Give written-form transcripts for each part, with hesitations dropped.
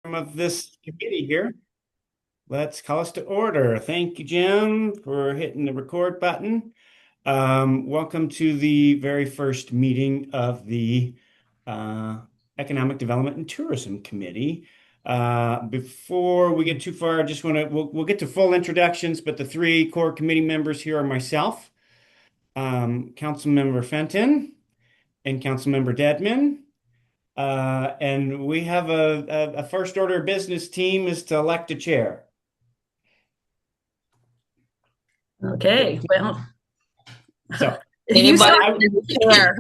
Of this committee here. Let's call us to order. Thank you, Jim, for hitting the record button. Welcome to the very first meeting of the uh, Economic Development and Tourism Committee. Before we get too far, I just want to we'll get to full introductions, but the three core committee members here are myself, Councilmember Fenton, and Councilmember Dedman. And we have a first order of business team is to elect a chair. Okay, well, So you Anybody start I, with the chair.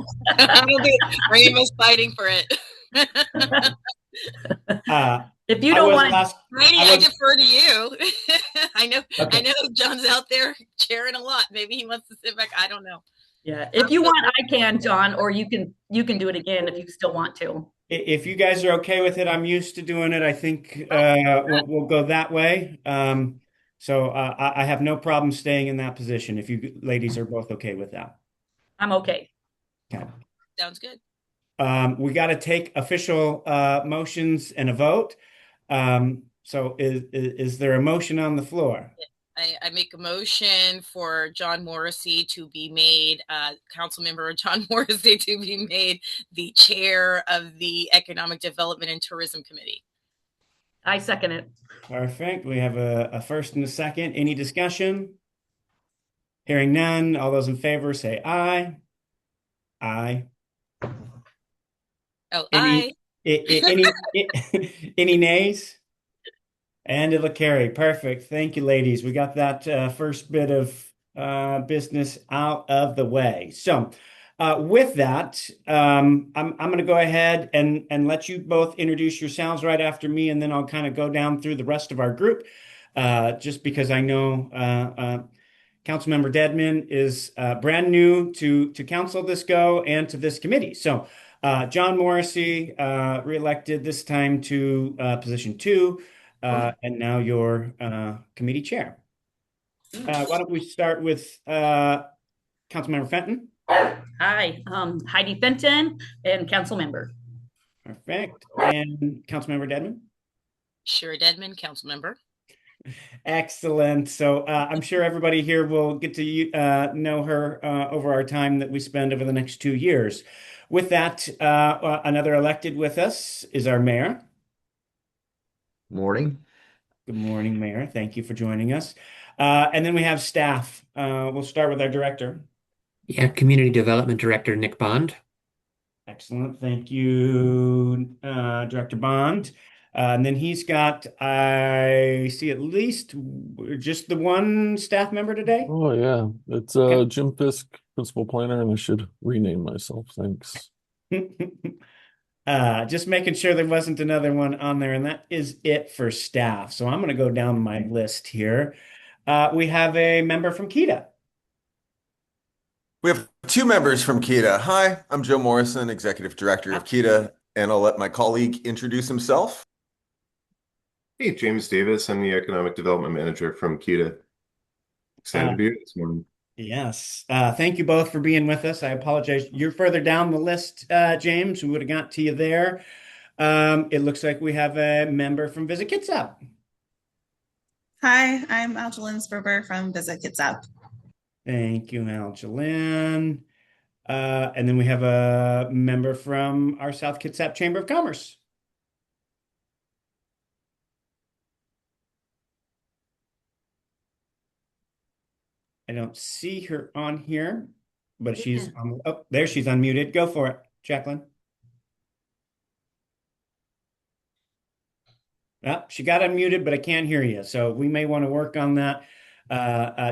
Rainbow's fighting for it. If you I don't was want to, last, Rainey, I I was, defer to you. I know okay. John's out there chairing a lot. Maybe he wants to sit back. I don't know. yeah, if you want, I can, John, or you can do it again if you still want to. If you guys are okay with it, I'm used to doing it. I think we'll go that way. So I have no problem staying in that position if you ladies are both okay with that. I'm okay. Okay. Sounds good. We got to take official motions and a vote. So is there a motion on the floor? I make a motion for John Morrissey to be made, council member John Morrissey to be made the chair of the Economic Development and Tourism Committee. I second it. Perfect. We have a first and a second. Any discussion? Hearing none. All those in favor say aye. Aye. Oh, Any, any nays? And it'll carry. Perfect. Thank you, ladies. We got that first bit of business out of the way. So, with that, I'm going to go ahead and let you both introduce yourselves right after me, and then I'll kind of go down through the rest of our group, just because I know Councilmember Dedman is brand new to council this go and to this committee. So, John Morrissey, reelected this time to position two. And now your committee chair. Why don't we start with Councilmember Fenton? Hi, Heidi Fenton and council member. Perfect. And Councilmember Dedman? Sure, Dedman, council member. Excellent. So I'm sure everybody here will get to know her over our time that we spend over the next 2 years. With that, another elected with us is our mayor. Morning. Good morning, Mayor. Thank you for joining us. And then we have staff. We'll start with our director. Yeah, Community Development Director Nick Bond. Excellent. Thank you, Director Bond. And then he's got, I see at least just the one staff member today. Oh yeah, it's Okay. Jim Fisk, principal planner, and I should rename myself. Thanks. Just making sure there wasn't another one on there, and that is it for staff. So I'm going to go down my list here. We have a member from KEDA. We have two members from KEDA. Hi, I'm Joe Morrison, Executive Director of KEDA, and I'll let my colleague introduce himself. Hey, James Davis. I'm the Economic Development Manager from KEDA. Excited to be here this morning. Yes. Thank you both for being with us. I apologize. You're further down the list, James. We would have got to you there. It looks like we have a member from Visit Kitsap. Hi, I'm Aljalyn Sperber from Visit Kitsap. Thank you, Aljalyn. And then we have a member from our South Kitsap Chamber of Commerce. I don't see her on here, but she's on. Oh, there she's unmuted. Go for it, Jacqueline. Oh, she got unmuted, but I can't hear you. So we may want to work on that.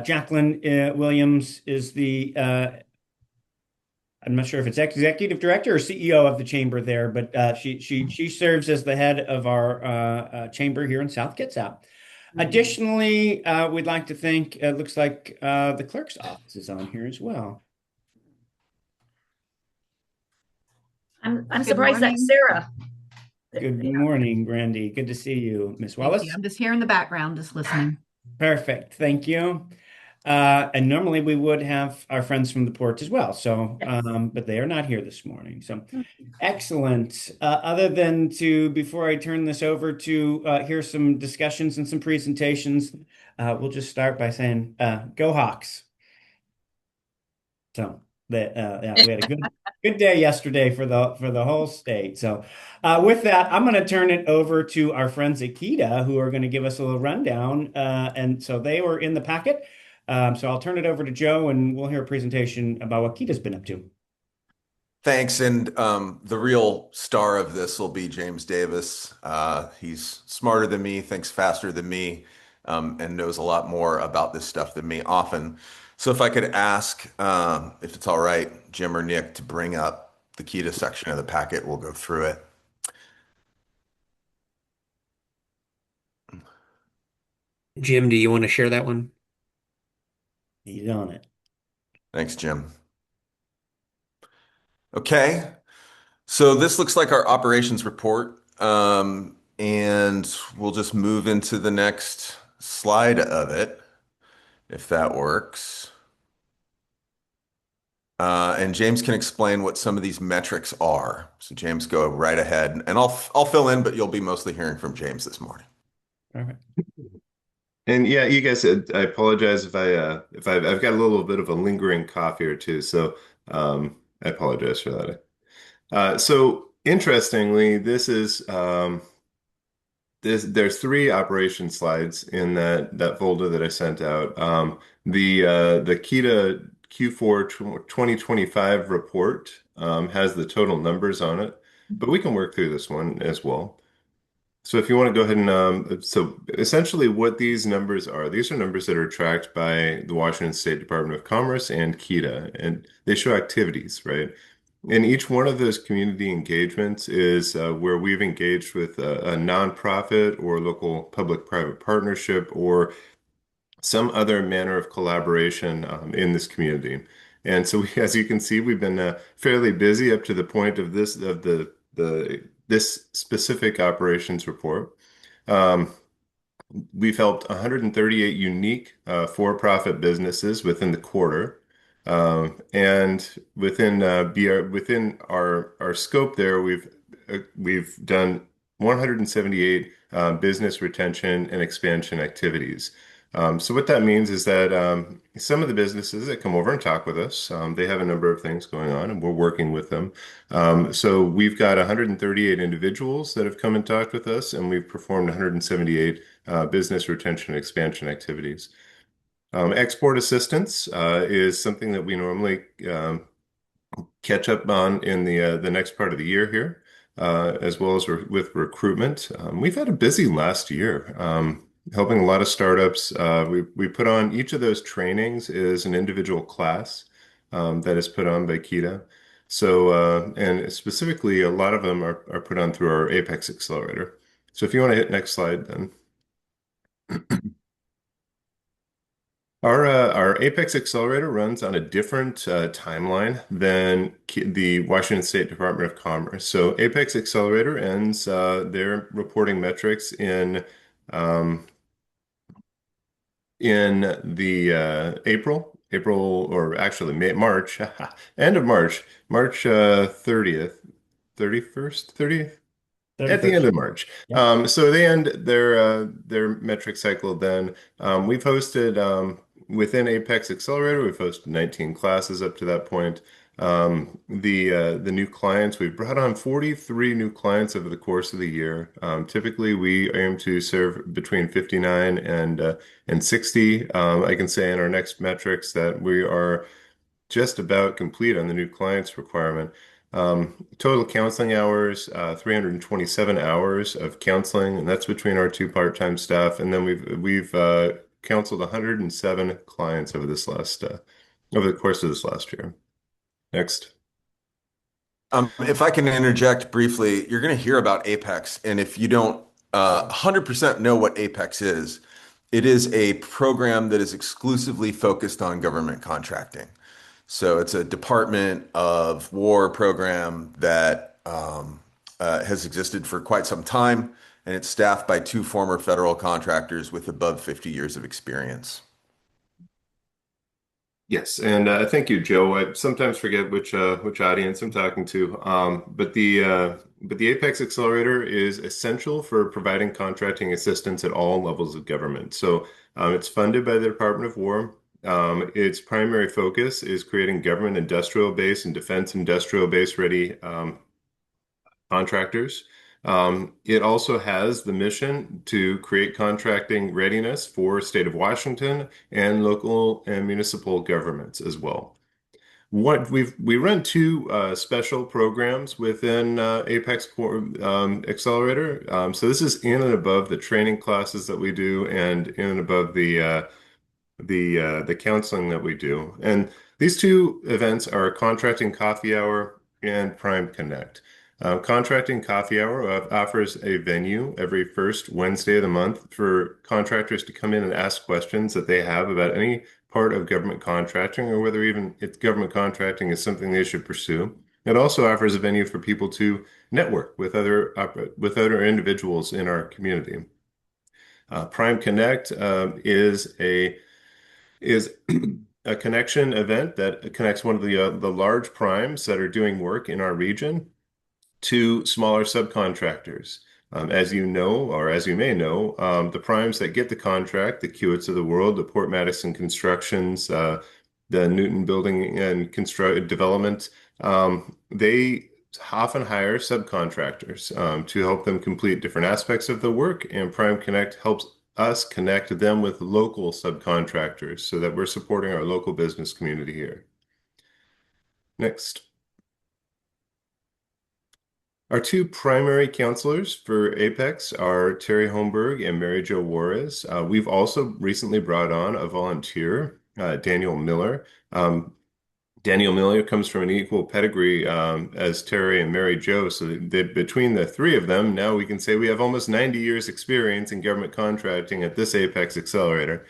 Jacqueline Williams is the, I'm not sure if it's executive director or CEO of the chamber there, but she serves as the head of our chamber here in South Kitsap. Additionally, we'd like to thank, it looks like the clerk's office is on here as well. I'm surprised that's Sarah. Good morning, Brandy. Good to see you, Miss Wallace. I'm just here in the background, just listening. Perfect. Thank you. And normally we would have our friends from the port as well. So, Yes. but they are not here this morning. So excellent. Other than before I turn this over to hear some discussions and some presentations, we'll just start by saying, go Hawks. So yeah, we had a good day yesterday for the whole state. So with that, I'm going to turn it over to our friends at Kita, who are going to give us a little rundown. And so they were in the packet. So I'll turn it over to Joe, and we'll hear a presentation about what Kita's been up to. Thanks. And the real star of this will be James Davis. He's smarter than me, thinks faster than me, and knows a lot more about this stuff than me often. So if I could ask, if it's all right, Jim or Nick, to bring up the Kita section of the packet, we'll go through it. Jim, do you want to share that one? He's on it. Thanks, Jim. Okay. So this looks like our operations report. And we'll just move into the next slide of it, if that works. And James can explain what some of these metrics are. So James, go right ahead, and I'll fill in, but you'll be mostly hearing from James this morning. Perfect. And yeah, you guys, I apologize if I've got a little bit of a lingering cough here too, so I apologize for that. So interestingly, there's three operation slides in that folder that I sent out. The Kita Q4 2025 report has the total numbers on it, but we can work through this one as well. So if you want to go ahead and so essentially what these numbers are, these are numbers that are tracked by the Washington State Department of Commerce and Kita, and they show activities, right? And each one of those community engagements is where we've engaged with a nonprofit or local public-private partnership or some other manner of collaboration in this community. And so, as you can see, we've been fairly busy up to the point of this specific operations report. We've helped 138 unique for-profit businesses within the quarter. And within our scope there, we've done 178 business retention and expansion activities. So what that means is that some of the businesses that come over and talk with us, they have a number of things going on, and we're working with them. So we've got 138 individuals that have come and talked with us, and we've performed 178 business retention and expansion activities. Export assistance is something that we normally catch up on in the next part of the year here, as well as with recruitment. We've had a busy last year, helping a lot of startups. We put on each of those trainings is an individual class that is put on by Kita. So, and specifically, a lot of them are put on through our Apex Accelerator. So if you want to hit next slide, then. Our Apex Accelerator runs on a different timeline than the Washington State Department of Commerce. So Apex Accelerator ends their reporting metrics in the April, or actually March, end of March 30th, 31st, 30th. At the end of March. Yeah. So they end their metric cycle then. We've hosted within Apex Accelerator, we've hosted 19 classes up to that point. The new clients, we've brought on 43 new clients over the course of the year. Typically, we aim to serve between 59 and 60. I can say in our next metrics that we are just about complete on the new clients requirement. Total counseling hours, 327 hours of counseling, and that's between our two part-time staff. And then we've counseled 107 clients over the course of this last year. Next. If I can interject briefly, you're going to hear about Apex, and if you don't 100% know what Apex is, it is a program that is exclusively focused on government contracting. So it's a Department of War program that has existed for quite some time, and it's staffed by two former federal contractors with above 50 years of experience. Yes, and thank you, Joe. I sometimes forget which audience I'm talking to. But the Apex Accelerator is essential for providing contracting assistance at all levels of government. So it's funded by the Department of War. Its primary focus is creating government industrial base and defense industrial base ready contractors. It also has the mission to create contracting readiness for state of Washington and local and municipal governments as well. We run two special programs within Apex Accelerator. So this is in and above the training classes that we do, and in and above the counseling that we do. And these two events are Contracting Coffee Hour and Prime Connect. Contracting Coffee Hour offers a venue every first Wednesday of the month for contractors to come in and ask questions that they have about any part of government contracting, or whether even if government contracting is something they should pursue. It also offers a venue for people to network with other individuals in our community. Prime Connect is a connection event that connects one of the large primes that are doing work in our region to smaller subcontractors. As you know, or as you may know, the primes that get the contract, the Kiewits of the world, the Port Madison Constructions, the Newton Building and Construct Development, they often hire subcontractors to help them complete different aspects of the work, and Prime Connect helps us connect them with local subcontractors so that we're supporting our local business community here. Next. Our two primary counselors for Apex are Terry Holmberg and Mary Jo Juarez. We've also recently brought on a volunteer, Daniel Miller. Daniel Miller comes from an equal pedigree as Terry and Mary Jo. So that between the three of them, now we can say we have almost 90 years experience in government contracting at this Apex Accelerator.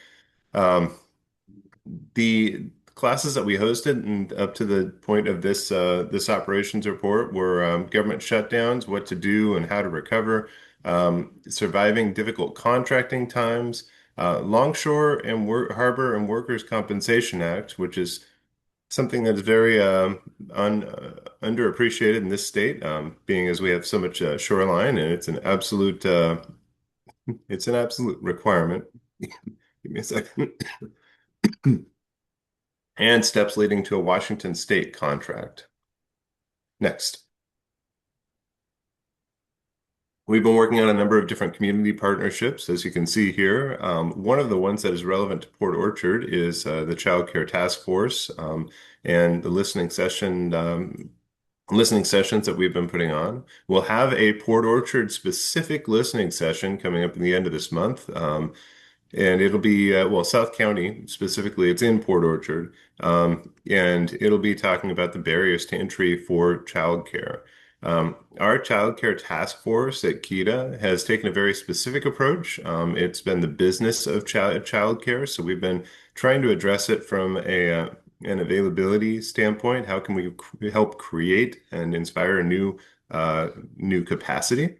The classes that we hosted and up to the point of this operations report were government shutdowns, what to do and how to recover, surviving difficult contracting times, Longshore and Harbor and Workers' Compensation Act, which is something that is very underappreciated in this state, being as we have so much shoreline, and it's an absolute requirement. Give me a second. And steps leading to a Washington state contract. Next. We've been working on a number of different community partnerships, as you can see here. One of the ones that is relevant to Port Orchard is the Child Care Task Force and the listening sessions that we've been putting on. We'll have a Port Orchard specific listening session coming up in the end of this month. And it'll be, South County specifically, it's in Port Orchard. And it'll be talking about the barriers to entry for childcare. Our Child Care Task Force at KEDA has taken a very specific approach. It's been the business of childcare. So we've been trying to address it from an availability standpoint. How can we help create and inspire a new capacity?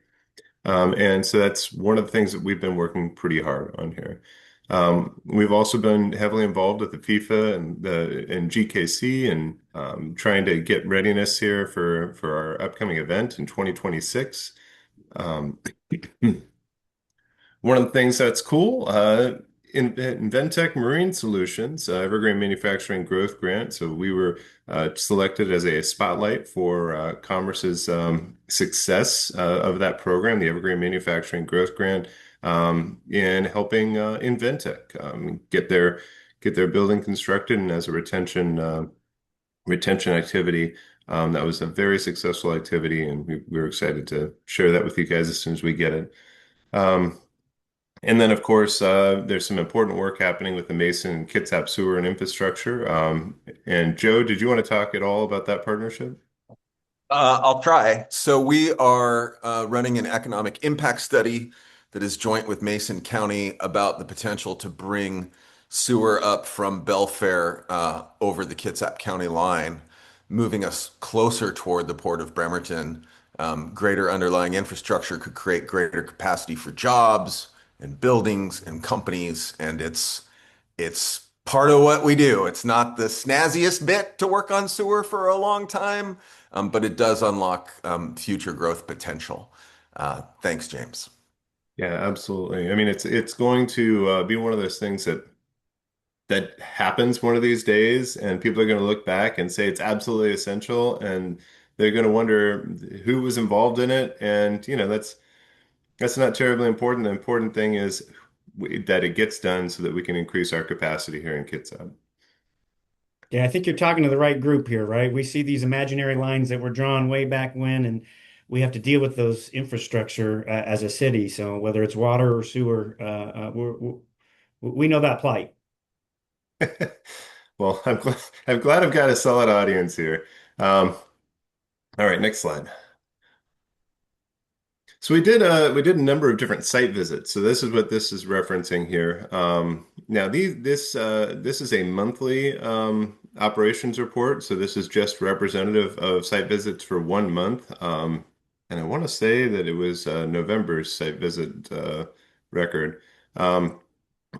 And so that's one of the things that we've been working pretty hard on here. We've also been heavily involved with the FIFA and GKC and trying to get readiness here for our upcoming event in 2026. One of the things that's cool, Inventec Marine Solutions, Evergreen Manufacturing Growth Grant. So we were selected as a spotlight for Commerce's success of that program, the Evergreen Manufacturing Growth Grant, in helping Inventec get their building constructed, and as a retention activity. That was a very successful activity, and we were excited to share that with you guys as soon as we get it. And then, of course, there's some important work happening with the Mason and Kitsap Sewer and Infrastructure. And Joe, did you want to talk at all about that partnership? I'll try. So we are running an economic impact study that is joint with Mason County about the potential to bring sewer up from Belfair over the Kitsap County line, moving us closer toward the Port of Bremerton. Greater underlying infrastructure could create greater capacity for jobs and buildings and companies, and it's part of what we do. It's not the snazziest bit to work on sewer for a long time, but it does unlock future growth potential. Thanks, James. Yeah, absolutely. I mean, it's going to be one of those things that happens one of these days, and people are going to look back and say it's absolutely essential, and they're going to wonder who was involved in it. And that's not terribly important. The important thing is that it gets done so that we can increase our capacity here in Kitsap. Yeah, I think you're talking to the right group here, right? We see these imaginary lines that were drawn way back when, and we have to deal with those infrastructure as a city. So whether it's water or sewer, we know that plight. Well, I'm glad I've got a solid audience here. All right, next slide. So we did a number of different site visits. So this is what this is referencing here. Now this is a monthly operations report. So this is just representative of site visits for 1 month. And I want to say that it was November's site visit record.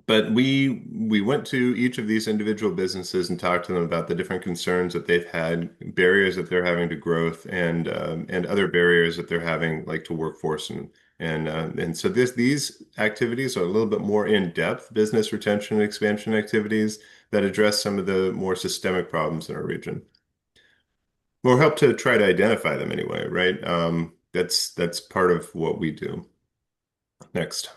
But we went to each of these individual businesses and talked to them about the different concerns that they've had, barriers that they're having to growth, and other barriers that they're having, like to workforce and so these activities are a little bit more in-depth business retention and expansion activities that address some of the more systemic problems in our region, or help to try to identify them anyway, right? That's part of what we do. Next.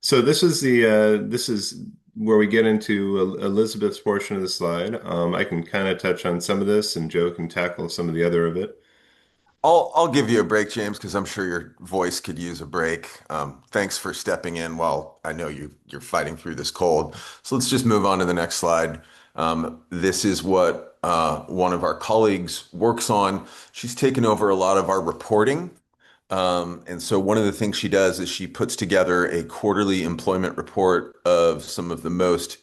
So this is where we get into Elizabeth's portion of the slide. I can kind of touch on some of this, and Joe can tackle some of the other of it. I'll give you a break, James, because I'm sure your voice could use a break. Thanks for stepping in while I know you're fighting through this cold. So let's just move on to the next slide. This is what one of our colleagues works on. She's taken over a lot of our reporting. And so one of the things she does is she puts together a quarterly employment report of some of the most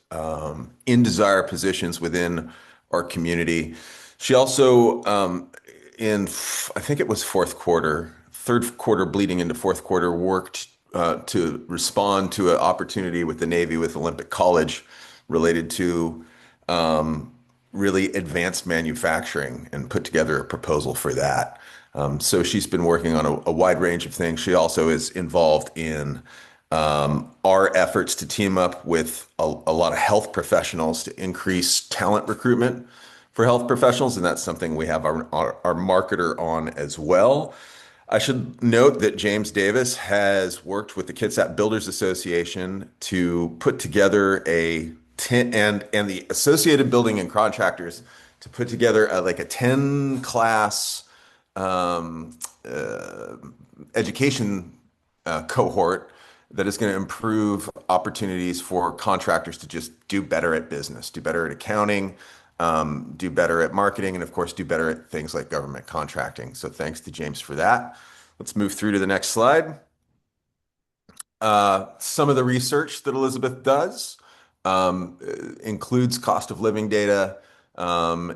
in desire positions within our community. She also, I think it was third quarter bleeding into fourth quarter, worked to respond to an opportunity with the Navy with Olympic College related to really advanced manufacturing, and put together a proposal for that. So she's been working on a wide range of things. She also is involved in our efforts to team up with a lot of health professionals to increase talent recruitment for health professionals, and that's something we have our marketer on as well. I should note that James Davis has worked with the Kitsap Builders Association to put together and the Associated Building and Contractors to put together like a 10 class education cohort that is going to improve opportunities for contractors to just do better at business, do better at accounting, do better at marketing, and of course, do better at things like government contracting. So thanks to James for that. Let's move through to the next slide. Some of the research that Elizabeth does includes cost of living data,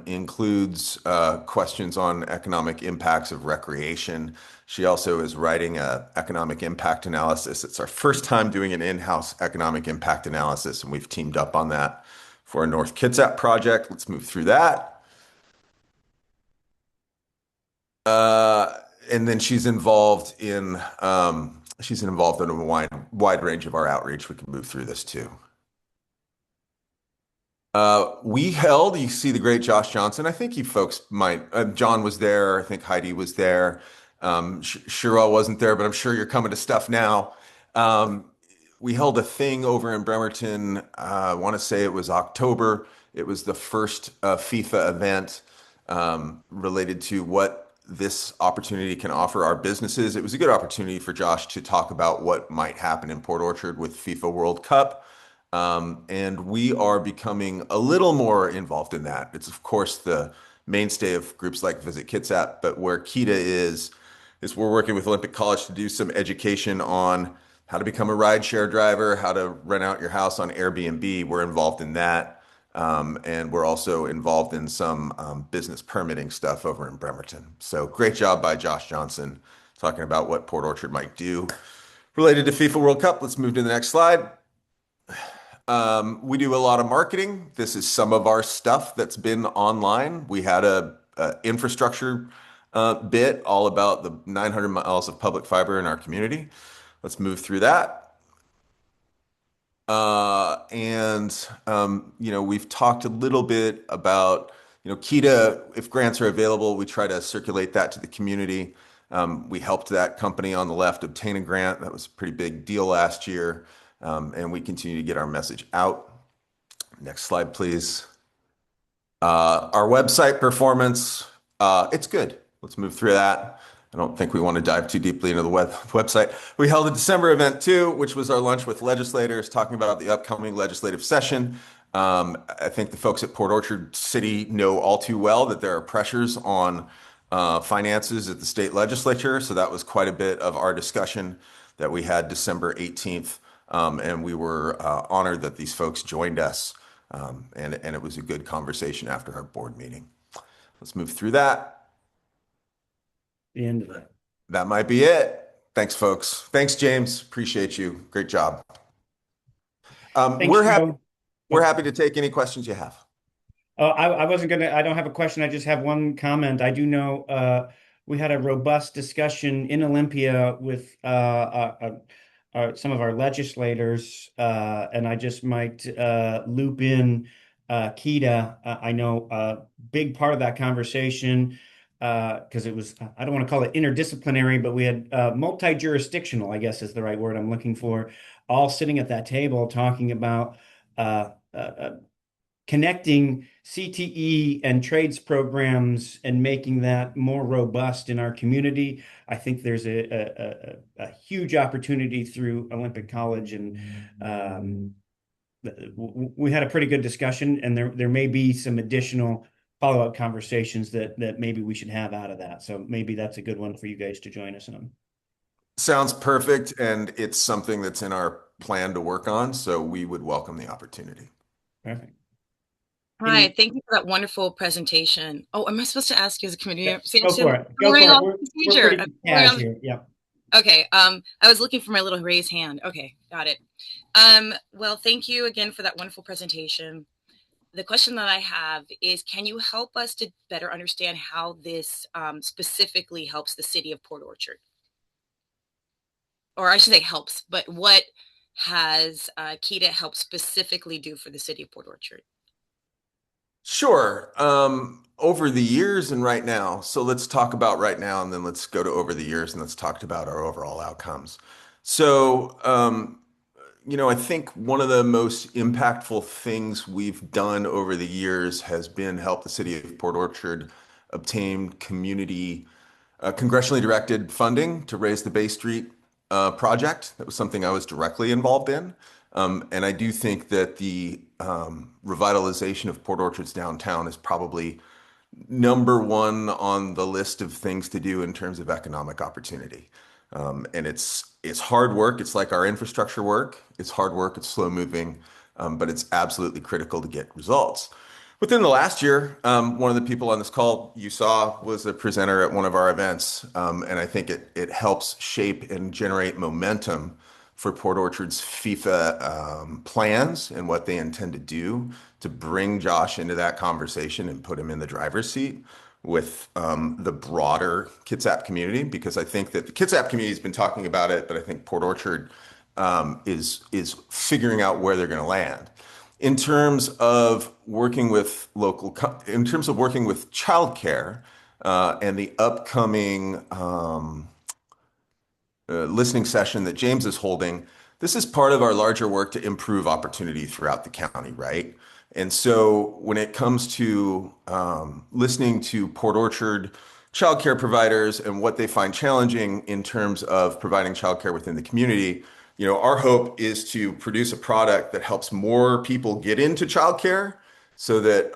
includes questions on economic impacts of recreation. She also is writing an economic impact analysis. It's our first time doing an in-house economic impact analysis, and we've teamed up on that for a North Kitsap project. Let's move through that. And then she's involved in a wide range of our outreach. We can move through this too. You see the great Josh Johnson. I think you folks might, John was there. I think Heidi was there. Cheryl wasn't there, but I'm sure you're coming to stuff now. We held a thing over in Bremerton. I want to say it was October. It was the first FIFA event related to what this opportunity can offer our businesses. It was a good opportunity for Josh to talk about what might happen in Port Orchard with FIFA World Cup. And we are becoming a little more involved in that. It's, of course, the mainstay of groups like Visit Kitsap, but where Kita is we're working with Olympic College to do some education on how to become a rideshare driver, how to rent out your house on Airbnb. We're involved in that. And we're also involved in some business permitting stuff over in Bremerton. So great job by Josh Johnson talking about what Port Orchard might do related to FIFA World Cup. Let's move to the next slide. We do a lot of marketing. This is some of our stuff that's been online. We had a infrastructure bit all about the 900 miles of public fiber in our community. Let's move through that. We've talked a little bit about, KETA, if grants are available, we try to circulate that to the community. We helped that company on the left obtain a grant. That was a pretty big deal last year. And we continue to get our message out. Next slide, please. Our website performance, it's good. Let's move through that. I don't think we want to dive too deeply into the website. We held a December event too, which was our lunch with legislators talking about the upcoming legislative session. I think the folks at Port Orchard City know all too well that there are pressures on finances at the state legislature. So that was quite a bit of our discussion that we had December 18th. And we were honored that these folks joined us. And it was a good conversation after our board meeting. Let's move through that. The end of it. That might be it. Thanks, folks. Thanks, James. Appreciate you. Great job. Thanks, We're Joe. happy to take any questions you have. Oh, I wasn't gonna, I don't have a question. I just have one comment. I do know we had a robust discussion in Olympia with some of our legislators, and I just might loop in KETA. I know a big part of that conversation, because it was, I don't want to call it interdisciplinary, but we had multi-jurisdictional, I guess is the right word I'm looking for, all sitting at that table talking about connecting CTE and trades programs and making that more robust in our community. I think there's a huge opportunity through Olympic College, and we had a pretty good discussion, and there may be some additional follow-up conversations that maybe we should have out of that. So maybe that's a good one for you guys to join us on. Sounds perfect, and it's something that's in our plan to work on, so we would welcome the opportunity. Perfect. Hi, thank you for that wonderful presentation. Oh, am I supposed to ask you as a committee? Yeah, go for it. Go for it. We're pretty cash here. Yeah. Okay. I was looking for my little raised hand. Okay, got it. Well, thank you again for that wonderful presentation. The question that I have is, can you help us to better understand how this specifically helps the city of Port Orchard? Or I should say helps, but what has KETA helped specifically do for the city of Port Orchard? Sure. Over the years and right now. So let's talk about right now, and then let's go to over the years, and let's talk about our overall outcomes. So, I think one of the most impactful things we've done over the years has been help the city of Port Orchard obtain congressionally directed funding to raise the Bay Street project. That was something I was directly involved in. And I do think that the revitalization of Port Orchard's downtown is probably number one on the list of things to do in terms of economic opportunity. And it's hard work. It's like our infrastructure work. It's hard work. It's slow moving, but it's absolutely critical to get results. Within the last year, one of the people on this call you saw was a presenter at one of our events. And I think it helps shape and generate momentum for Port Orchard's FIFA plans and what they intend to do to bring Josh into that conversation and put him in the driver's seat with the broader Kitsap community, because I think that the Kitsap community has been talking about it, but I think Port Orchard is figuring out where they're going to land. In terms of working with childcare and the upcoming listening session that James is holding, this is part of our larger work to improve opportunity throughout the county, right? And so when it comes to listening to Port Orchard childcare providers and what they find challenging in terms of providing childcare within the community, our hope is to produce a product that helps more people get into childcare so that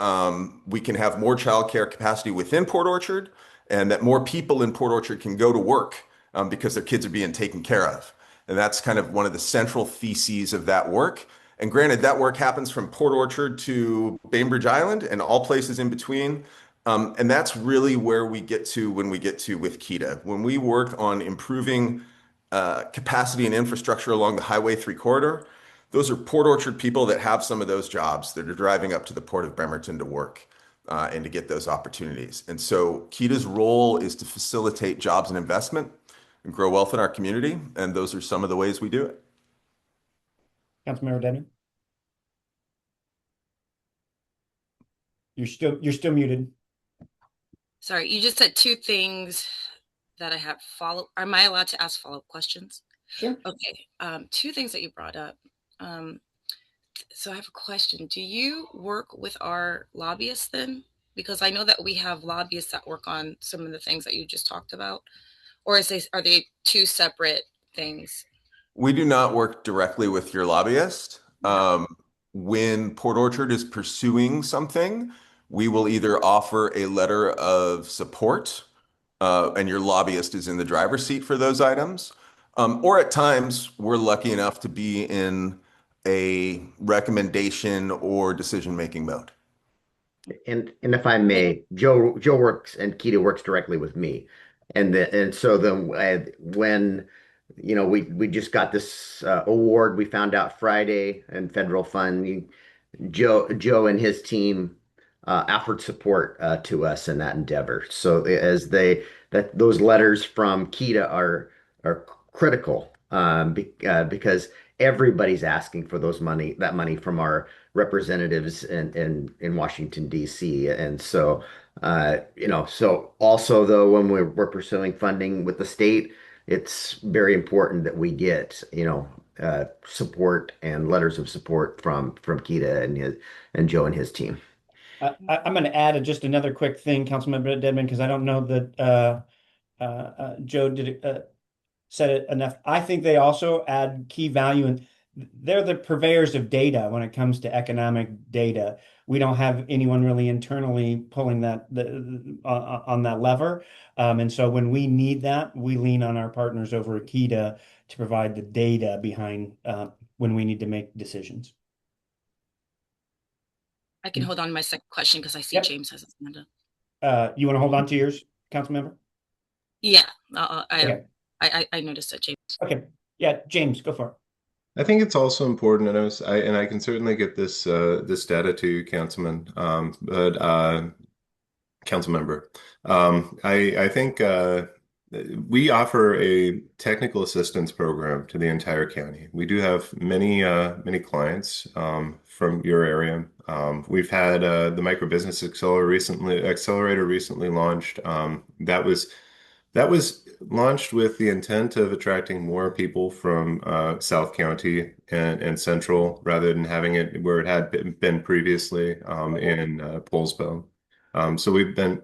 we can have more childcare capacity within Port Orchard, and that more people in Port Orchard can go to work because their kids are being taken care of. And that's kind of one of the central theses of that work. And granted, that work happens from Port Orchard to Bainbridge Island and all places in between. And that's really where we get to when we get to with KETA. When we work on improving capacity and infrastructure along the Highway 3 corridor, those are Port Orchard people that have some of those jobs that are driving up to the Port of Bremerton to work and to get those opportunities. And so Kita's role is to facilitate jobs and investment and grow wealth in our community. And those are some of the ways we do it. Councilmember Dedman? You're still muted. Sorry, you just said two things that I have follow. Am I allowed to ask follow-up questions? Sure. Okay. Two things that you brought up. So I have a question. Do you work with our lobbyists then? Because I know that we have lobbyists that work on some of the things that you just talked about, or are they two separate things? We do not work directly with your lobbyist. When Port Orchard is pursuing something, we will either offer a letter of support, and your lobbyist is in the driver's seat for those items. Or at times, we're lucky enough to be in a recommendation or decision-making mode. And if I may, Joe works and Kita works directly with me, and so then when we just got this award, we found out Friday in federal funding. Joe and his team offered support to us in that endeavor. So those letters from Kita are critical because everybody's asking for that money from our representatives in Washington, D.C. And so, so also though, when we're pursuing funding with the state, it's very important that we get, support and letters of support from Kita and Joe and his team. I'm going to add just another quick thing, Councilmember Dedman, because I don't know that Joe said it enough. I think they also add key value, and they're the purveyors of data when it comes to economic data. We don't have anyone really internally pulling that on that lever, and so when we need that, we lean on our partners over at Kita to provide the data behind when we need to make decisions. I can hold on to my second question because I see James has his hand up. You want to hold on to yours, Councilmember? Yeah, okay. I noticed that, James. Okay, yeah, James, go for it. I think it's also important, and I can certainly get this data to you, Councilman, Councilmember. I think we offer a technical assistance program to the entire county. We do have many clients from your area. We've had the Micro Business Accelerator recently launched. That was launched with the intent of attracting more people from South County and Central, rather than having it where it had been previously in Poulsbo. So we've been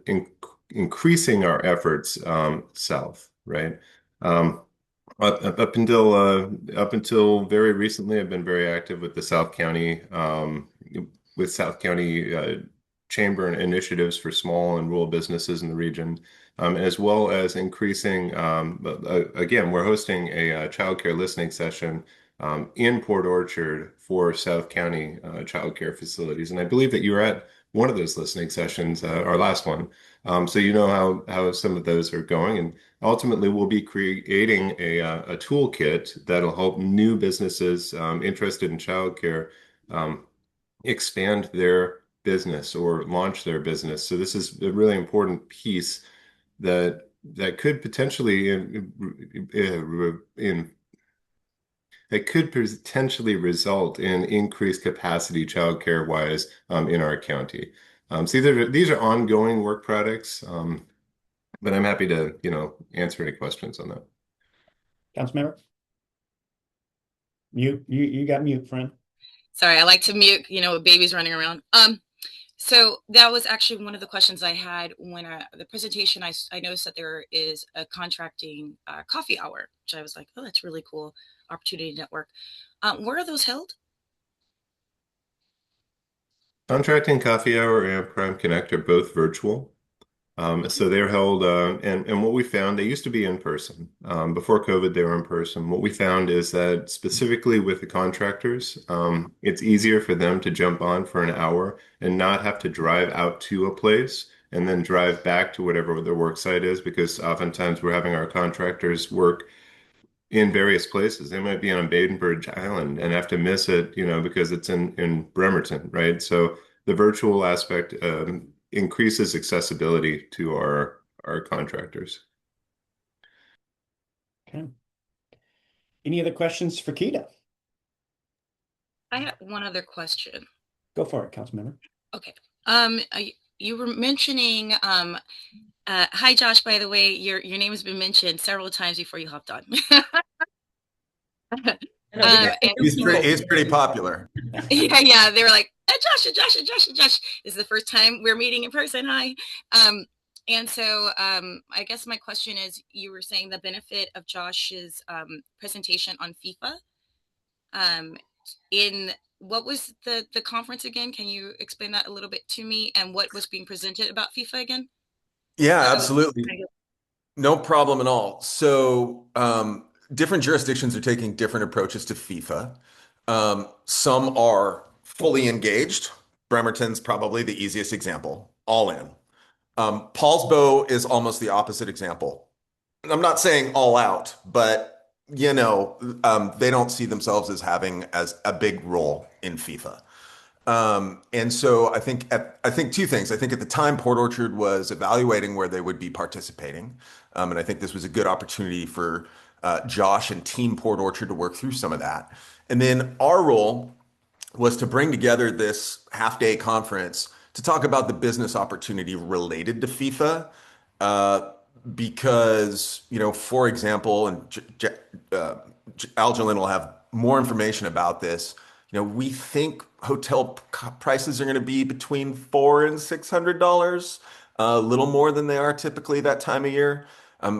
increasing our efforts south, right? Up until very recently, I've been very active with the South County Chamber initiatives for small and rural businesses in the region, as well as increasing. Again, we're hosting a childcare listening session in Port Orchard for South County childcare facilities, and I believe that you were at one of those listening sessions, our last one. So you know how some of those are going, and ultimately we'll be creating a toolkit that'll help new businesses interested in childcare expand their business or launch their business. So this is a really important piece that could potentially result in increased capacity childcare wise in our county. So these are ongoing work products, but I'm happy to answer any questions on that. Councilmember, you got mute, friend. Sorry, I like to mute, with babies running around. So that was actually one of the questions I had when the presentation. I noticed that there is a contracting coffee hour, which I was like, oh, that's really cool. Opportunity Network. Where are those held? Contracting Coffee Hour and Prime Connect are both virtual. So they're held, and what we found, they used to be in person. Before COVID, they were in person. What we found is that specifically with the contractors, it's easier for them to jump on for an hour and not have to drive out to a place and then drive back to whatever their work site is, because oftentimes we're having our contractors work in various places. They might be on Badenbridge Island and have to miss it, because it's in Bremerton, right? So the virtual aspect increases accessibility to our contractors. Okay. Any other questions for Keita? I had one other question. Go for it, Councilmember. Okay. You were mentioning, hi Josh, by the way, your name has been mentioned several times before you hopped on. He's pretty popular. Yeah, they were like, Josh. This is the first time we're meeting in person. Hi. And so I guess my question is, you were saying the benefit of Josh's presentation on FIFA. In what was the conference again? Can you explain that a little bit to me, and what was being presented about FIFA again? Yeah, absolutely. No problem at all. So different jurisdictions are taking different approaches to FIFA. Some are fully engaged. Bremerton's probably the easiest example, all in. Paulsbo is almost the opposite example. I'm not saying all out, but they don't see themselves as having as a big role in FIFA. And so I think two things. I think at the time Port Orchard was evaluating where they would be participating, and I think this was a good opportunity for Josh and Team Port Orchard to work through some of that. And then our role was to bring together this half-day conference to talk about the business opportunity related to FIFA. Because, for example, and Algernon will have more information about this, we think hotel prices are going to be between $400 and $600, a little more than they are typically that time of year.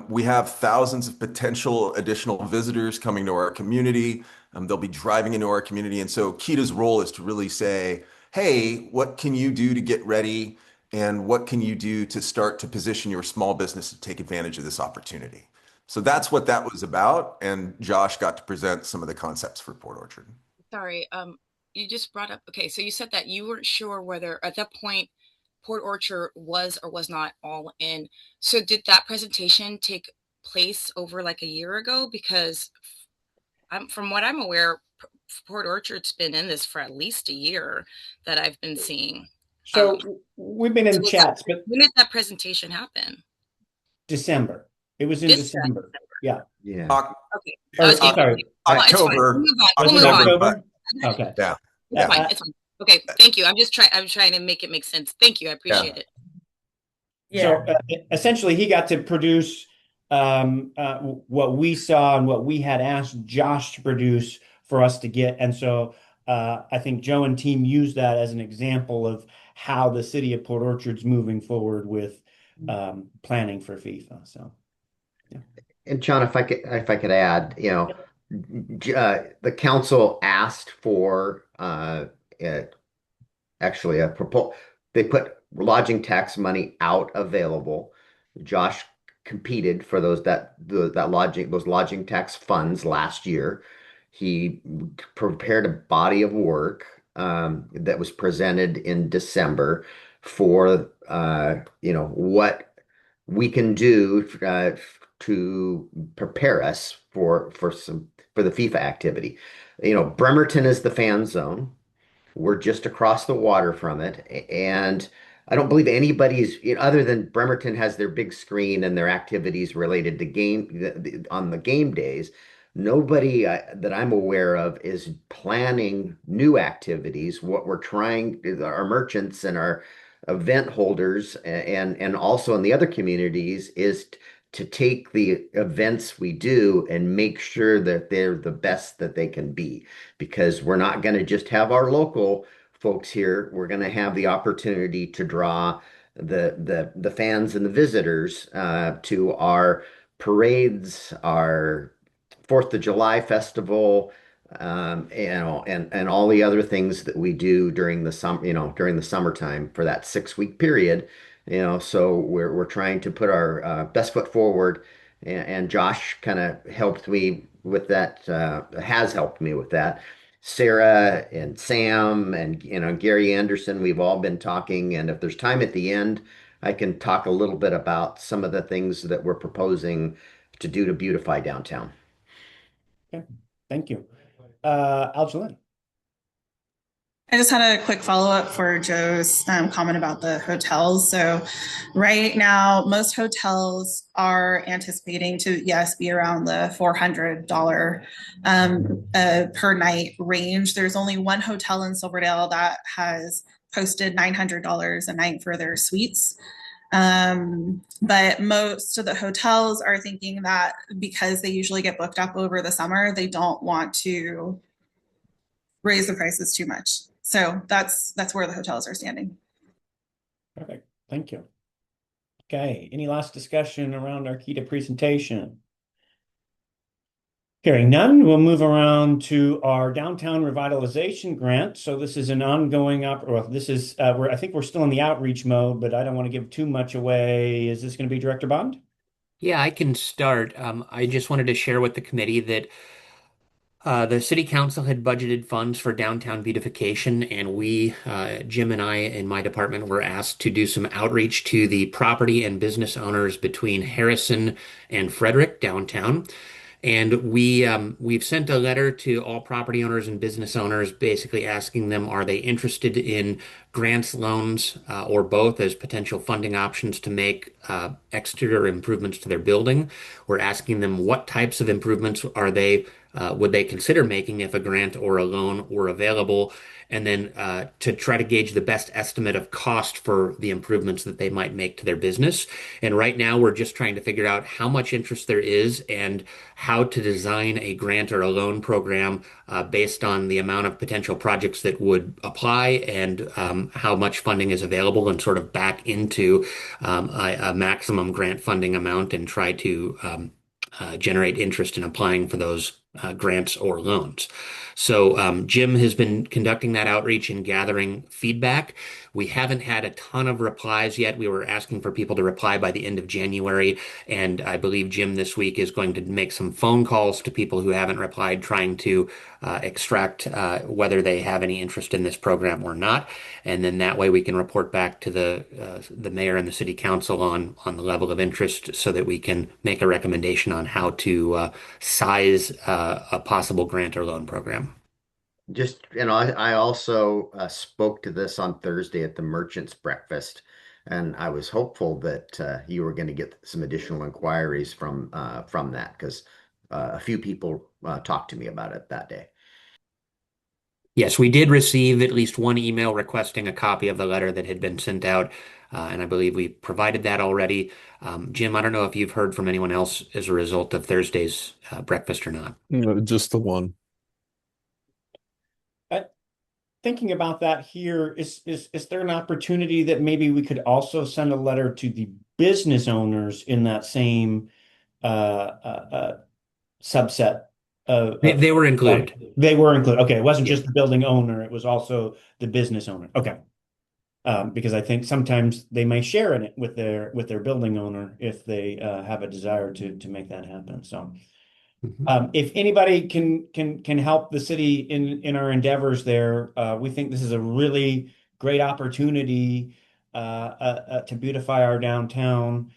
We have thousands of potential additional visitors coming to our community. They'll be driving into our community. And so Keita's role is to really say, hey, what can you do to get ready? And what can you do to start to position your small business to take advantage of this opportunity? So that's what that was about. And Josh got to present some of the concepts for Port Orchard. Sorry, you just brought up, okay, so you said that you weren't sure whether at that point Port Orchard was or was not all in. So did that presentation take place over like a year ago? Because from what I'm aware, Port Orchard's been in this for at least a year that I've been seeing. So we've been in chats, but when did that presentation happen? December. It was in December. Yeah. Yeah. Okay. Sorry. October. We'll move on. October? Okay. Yeah. It's fine. It's fine. Okay. Thank you. I'm trying to make it make sense. Thank you. I appreciate it. Yeah. So essentially, he got to produce what we saw and what we had asked Josh to produce for us to get. And so I think Joe and team used that as an example of how the city of Port Orchard's moving forward with planning for FIFA. So, yeah. And John, if I could add, the council asked for actually a proposal. They put lodging tax money out available. Josh competed for those lodging tax funds last year. He prepared a body of work that was presented in December for what we can do to prepare us for the FIFA activity. Bremerton is the fan zone. We're just across the water from it, and I don't believe anybody's other than Bremerton has their big screen and their activities related to on the game days. Nobody that I'm aware of is planning new activities. What we're trying, our merchants and our event holders, and also in the other communities, is to take the events we do and make sure that they're the best that they can be, because we're not going to just have our folks here. We're going to have the opportunity to draw the fans and the visitors to our parades, our 4th of July festival, and all the other things that we do during the summertime for that 6-week period. So we're trying to put our best foot forward, and Josh kind of helped me with that, has helped me with that. Sarah and Sam and Gary Anderson, we've all been talking, and if there's time at the end, I can talk a little bit about some of the things that we're proposing to do to beautify downtown. Okay, thank you. Aljalyn. I just had a quick follow-up for Joe's comment about the hotels. So right now, most hotels are anticipating to, yes, be around the $400 per night range. There's only one hotel in Silverdale that has posted $900 a night for their suites. But most of the hotels are thinking that because they usually get booked up over the summer, they don't want to raise the prices too much. So that's where the hotels are standing. Perfect. Thank you. Okay. Any last discussion around our KEDA presentation? Hearing none, we'll move around to our downtown revitalization grant. So this is an ongoing this is I think we're still in the outreach mode, but I don't want to give too much away. Is this going to be Director Bond? Yeah, I can start. I just wanted to share with the committee that the city council had budgeted funds for downtown beautification, and we, Jim and I in my department, were asked to do some outreach to the property and business owners between Harrison and Frederick downtown. And we've sent a letter to all property owners and business owners, basically asking them, are they interested in grants, loans, or both as potential funding options to make exterior improvements to their building? We're asking them what types of improvements would they consider making if a grant or a loan were available, and then to try to gauge the best estimate of cost for the improvements that they might make to their business. And right now, we're just trying to figure out how much interest there is and how to design a grant or a loan program based on the amount of potential projects that would apply and how much funding is available, and sort of back into a maximum grant funding amount and try to generate interest in applying for those grants or loans. So Jim has been conducting that outreach and gathering feedback. We haven't had a ton of replies yet. We were asking for people to reply by the end of January, and I believe Jim this week is going to make some phone calls to people who haven't replied, trying to extract whether they have any interest in this program or not. And then that way we can report back to the mayor and the city council on the level of interest, so that we can make a recommendation on how to size a possible grant or loan program. Just, I also spoke to this on Thursday at the Merchants Breakfast, and I was hopeful that you were going to get some additional inquiries from that, because a few people talked to me about it that day. Yes, we did receive at least one email requesting a copy of the letter that had been sent out, and I believe we provided that already. Jim, I don't know if you've heard from anyone else as a result of Thursday's breakfast or not. No, just the one. Thinking about that here, is there an opportunity that maybe we could also send a letter to the business owners in that same subset? They were included. They were included. Okay, it wasn't just the building owner; it was also the business owner. Okay, because I think sometimes they may share in it with their building owner if they have a desire to make that happen. So. If anybody can help the city in our endeavors there, we think this is a really great opportunity to beautify our downtown.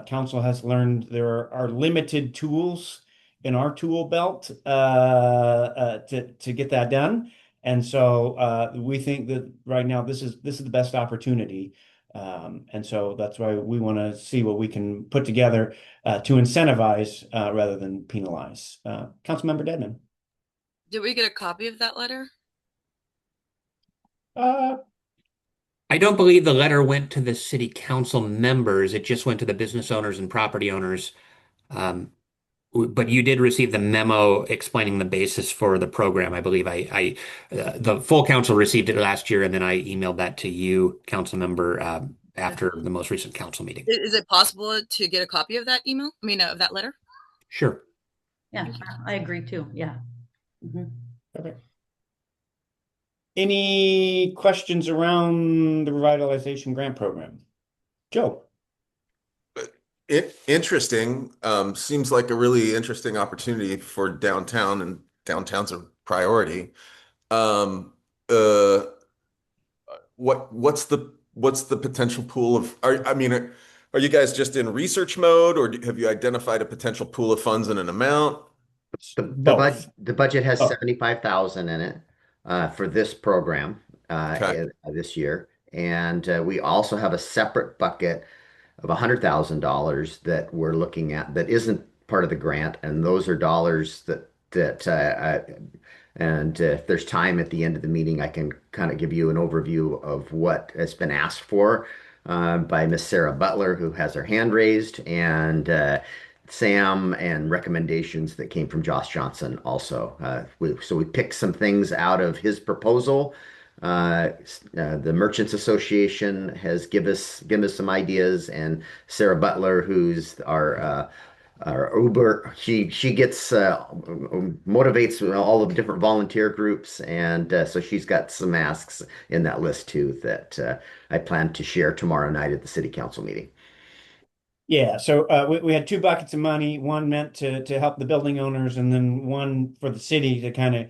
Council has learned there are limited tools in our tool belt to get that done, and so we think that right now this is the best opportunity. And so that's why we want to see what we can put together to incentivize rather than penalize. Councilmember Dedman. Did we get a copy of that letter? I don't believe the letter went to the city council members. It just went to the business owners and property owners. But you did receive the memo explaining the basis for the program. I believe the full council received it last year, and then I emailed that to you, council member, after the most recent council meeting. Is it possible to get a copy of that email? I mean, of that letter? Sure. Yeah, I agree too. Yeah. Okay. Any questions around the revitalization grant program? Joe. Interesting. Seems like a really interesting opportunity for downtown, and downtown's a priority. What's the potential pool of? Are you guys just in research mode, or have you identified a potential pool of funds and an amount? Both. The budget has Oh, 75,000 in it for this program Okay. this year. And we also have a separate bucket of $100,000 that we're looking at that isn't part of the grant, and those are dollars and if there's time at the end of the meeting, I can kind of give you an overview of what has been asked for by Miss Sarah Butler, who has her hand raised, and Sam, and recommendations that came from Josh Johnson also. So we picked some things out of his proposal. The Merchants Association has given us some ideas, and Sarah Butler, who's our Uber, she gets motivates all of the different volunteer groups, and so she's got some asks in that list too that I plan to share tomorrow night at the city council meeting. yeah. So we had two buckets of money, one meant to help the building owners, and then one for the city to kind of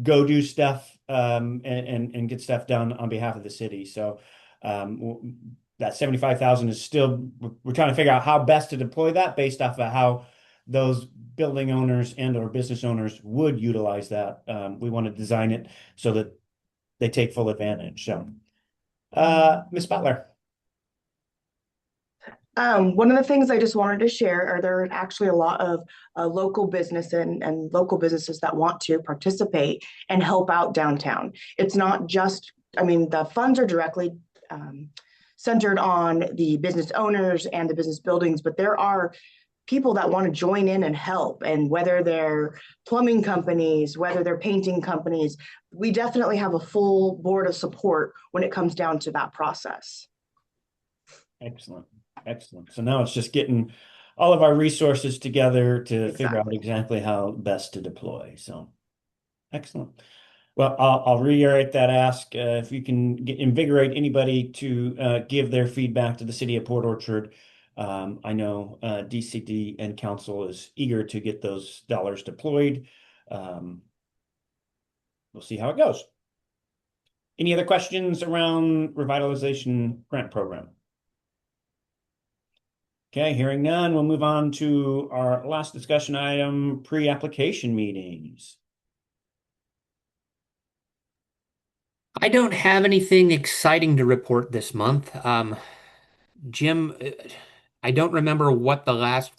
go do stuff and get stuff done on behalf of the city. So that 75,000 is still, we're trying to figure out how best to deploy that based off of how those building owners and or business owners would utilize that. We want to design it so that they take full advantage. So Ms. Butler. One of the things I just wanted to share are there are actually a lot of local business and local businesses that want to participate and help out downtown. It's not just, I mean, the funds are directly centered on the business owners and the business buildings, but there are people that want to join in and help. And whether they're plumbing companies, whether they're painting companies, we definitely have a full board of support when it comes down to that process. Excellent. Excellent. So now it's just getting all of our resources together to figure out exactly how best to deploy. So excellent. Well, I'll reiterate that ask. If you can invigorate anybody to give their feedback to the city of Port Orchard. I know DCD and council is eager to get those dollars deployed. We'll see how it goes. Any other questions around revitalization grant program? Okay, hearing none, we'll move on to our last discussion item, pre-application meetings. I don't have anything exciting to report this month. Jim, I don't remember what the last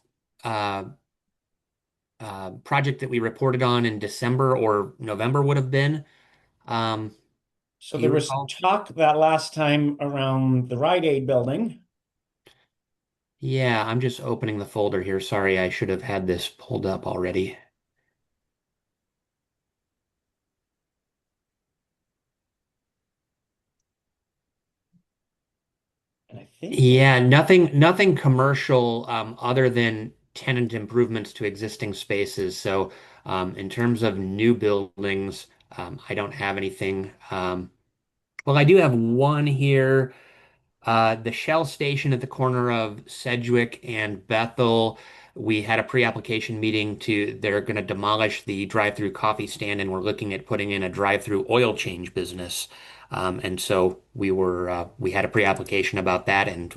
project that we reported on in December or November would have been. So there was talk that last time around the Rite Aid building. Yeah, I'm just opening the folder here. Sorry, I should have had this pulled up already. And I think Yeah, nothing commercial other than tenant improvements to existing spaces. So in terms of new buildings, I don't have anything. Well, I do have one here. The Shell station at the corner of Sedgwick and Bethel. We had a pre-application meeting they're going to demolish the drive-through coffee stand, and we're looking at putting in a drive-through oil change business. And so we had a pre-application about that, and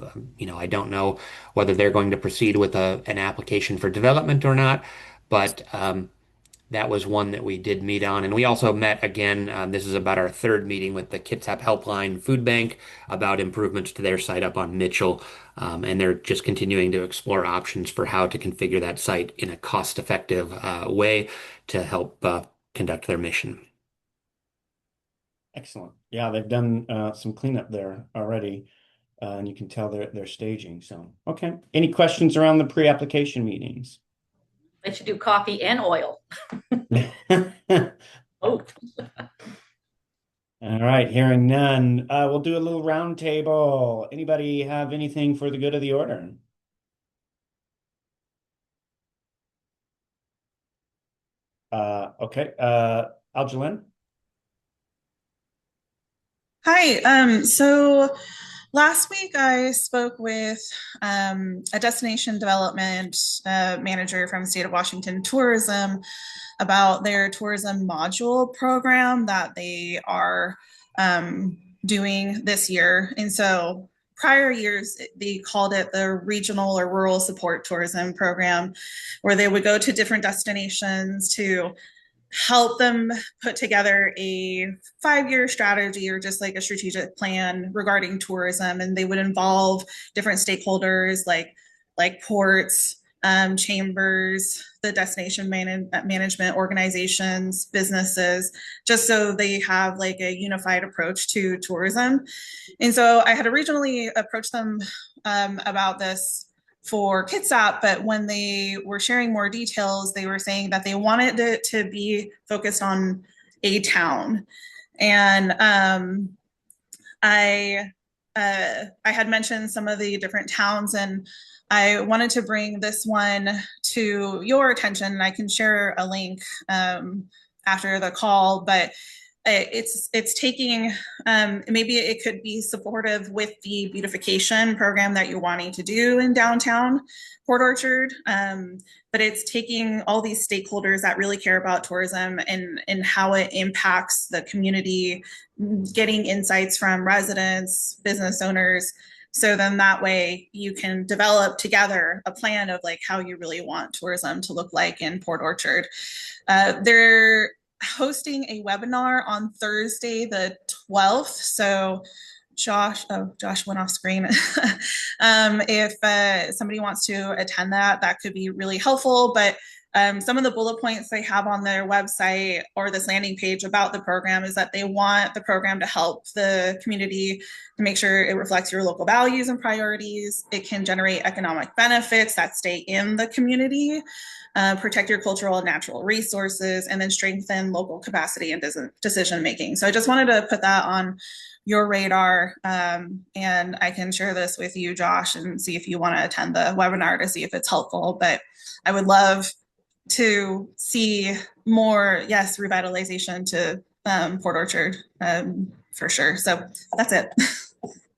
I don't know whether they're going to proceed with an application for development or not, but that was one that we did meet on. And we also met again, this is about our third meeting with the Kitsap Helpline Food Bank about improvements to their site up on Mitchell. And they're just continuing to explore options for how to configure that site in a cost-effective way to help conduct their mission. excellent. Yeah, they've done some cleanup there already, and you can tell they're staging. So, okay. Any questions around the pre-application meetings? They should do coffee and oil. Both. All right, hearing none, we'll do a little round table. Anybody have anything for the good of the order? Okay, Aljalyn? Hi. So last week I spoke with a destination development manager from the state of Washington Tourism about their tourism module program that they are doing this year. And so prior years, they called it the Regional or Rural Support Tourism Program, where they would go to different destinations to help them put together a 5-year strategy or just like a strategic plan regarding tourism. And they would involve different stakeholders like ports, chambers, the destination management organizations, businesses, just so they have like a unified approach to tourism. And so I had originally approached them about this for Kitsap, but when they were sharing more details, they were saying that they wanted it to be focused on a town. And I had mentioned some of the different towns, and I wanted to bring this one to your attention, and I can share a link after the call, but it's taking, maybe it could be supportive with the beautification program that you're wanting to do in downtown Port Orchard. But it's taking all these stakeholders that really care about tourism and how it impacts the community, getting insights from residents, business owners. So then that way you can develop together a plan of like how you really want tourism to look like in Port Orchard. They're hosting a webinar on Thursday, the 12th. So Josh went off screen. If somebody wants to attend that could be really helpful. But some of the bullet points they have on their website or this landing page about the program is that they want the program to help the community to make sure it reflects your local values and priorities. It can generate economic benefits that stay in the community, protect your cultural and natural resources, and then strengthen local capacity and decision making. So I just wanted to put that on your radar, and I can share this with you, Josh, and see if you want to attend the webinar to see if it's helpful. But I would love to see more, revitalization to Port Orchard for sure. So that's it.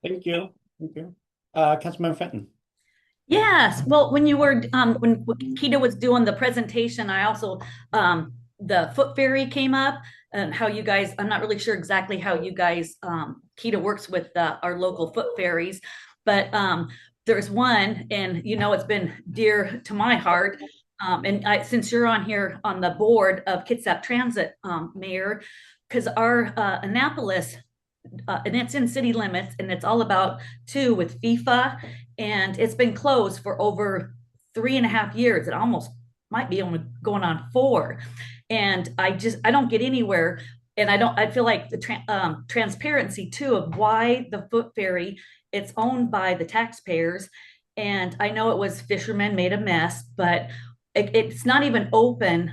Thank you. Councilmember Fenton. Yes. Well, when you were when Keita was doing the presentation, I also the foot ferry came up and how you guys, I'm not really sure exactly how you guys Keita works with our local foot ferries, but there's one, and it's been dear to my heart. And since you're on here on the board of Kitsap Transit, Mayor, because our Annapolis, and it's in city limits, and it's all about two with FIFA, and it's been closed for over 3.5 years. It almost might be only going on 4, and I don't get anywhere, and I feel like the transparency too of why the foot ferry, it's owned by the taxpayers, and I know it was fishermen made a mess, but it's not even open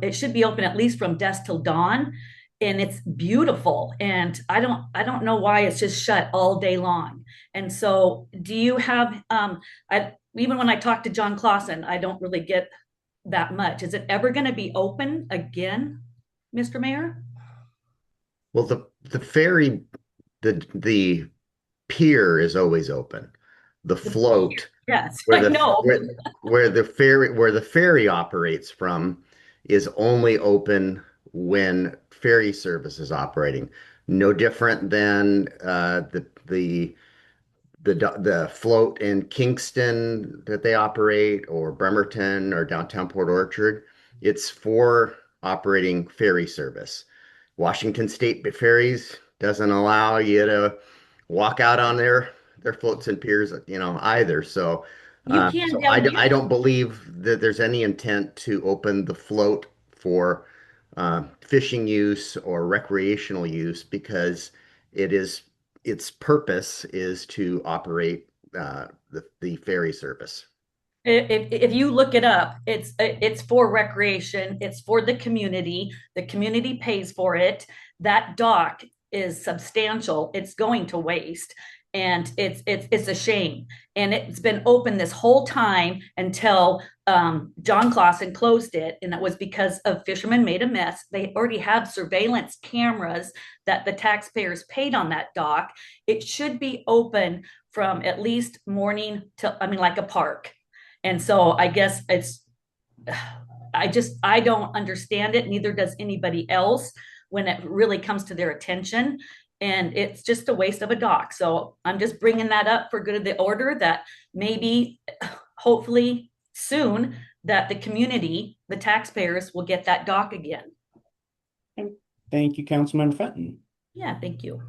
it should be open at least from dusk till dawn, and it's beautiful, and I don't know why it's just shut all day long. And so do you have even when I talk to John Clausen, I don't really get that much. Is it ever going to be open again, Mr. Mayor? Well, the ferry, the pier is always open. The float, yes, where I know. where the ferry operates from is only open when ferry service is operating. No different than the float in Kingston that they operate, or Bremerton, or downtown Port Orchard. It's for operating ferry service. Washington State Ferries doesn't allow you to walk out on their floats and piers, either. So, I don't believe that there's any intent to open the float for fishing use or recreational use, because its purpose is to operate the ferry service. If you look it up, it's for recreation. It's for the community. The community pays for it. That dock is substantial. It's going to waste, and it's a shame. And it's been open this whole time until John Clausen closed it, and it was because of fishermen made a mess. They already have surveillance cameras that the taxpayers paid on that dock. It should be open from at least morning till, like a park. And so I guess I don't understand it. Neither does anybody else when it really comes to their attention. and it's just a waste of a dock. So I'm just bringing that up for good of the order, that maybe, hopefully soon, that the community, the taxpayers, will get that dock again. Thank you, Councilmember Fenton. Yeah, thank you.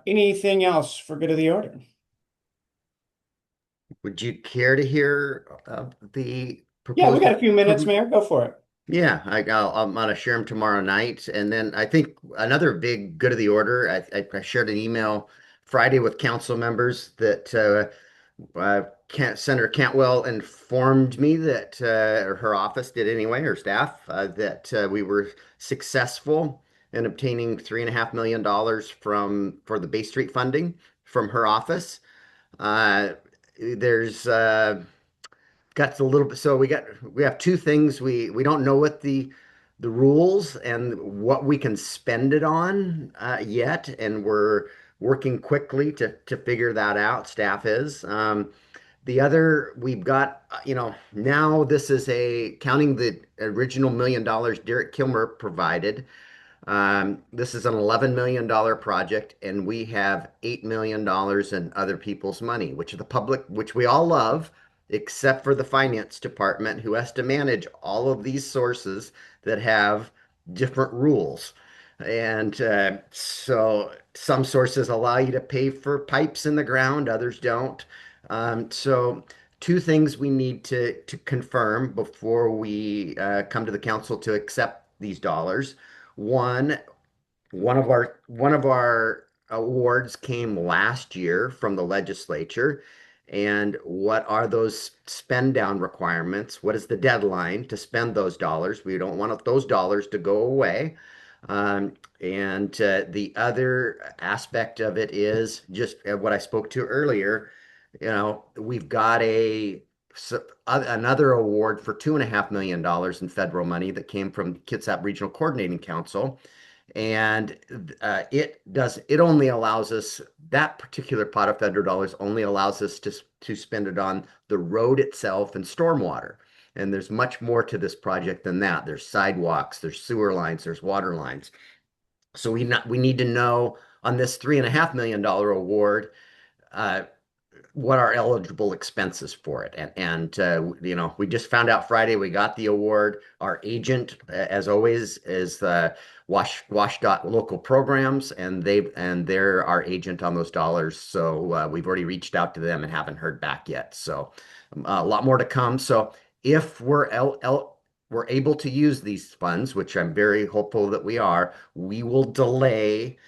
Anything else for good of the order? Would you care to hear the Yeah, we proposal? got a few minutes, Mayor. Go for it. Yeah, I'm gonna share them tomorrow night, and then I think another big good of the order. I shared an email Friday with council members that Senator Cantwell informed me that, or her office did anyway, her staff, that we were successful in obtaining $3.5 million for the Bay Street funding from her office. There's got a little bit. So we have two things. We don't know what the rules and what we can spend it on yet, and we're working quickly to figure that out. Staff is. The other, we've got, now this is counting the original $1 million Derek Kilmer provided. This is an $11 million project, and we have $8 million in other people's money, which the public, which we all love, except for the finance department, who has to manage all of these sources that have different rules. And so some sources allow you to pay for pipes in the ground, others don't. So two things we need to confirm before we come to the council to accept these dollars. One, one of our awards came last year from the legislature. And what are those spend down requirements? What is the deadline to spend those dollars? We don't want those dollars to go away. And the other aspect of it is just what I spoke to earlier. We've got another award for $2.5 million in federal money that came from Kitsap Regional Coordinating Council. And it only allows us, that particular pot of federal dollars only allows us to spend it on the road itself and stormwater. And there's much more to this project than that. There's sidewalks, there's sewer lines, there's water lines. So we need to know on this $3.5 million award, what are eligible expenses for it. And we just found out Friday we got the award. Our agent, as always, is WashDOT Local Programs, and they're our agent on those dollars. So we've already reached out to them and haven't heard back yet. So a lot more to come. So if we're able to use these funds, which I'm very hopeful that we are, we will delay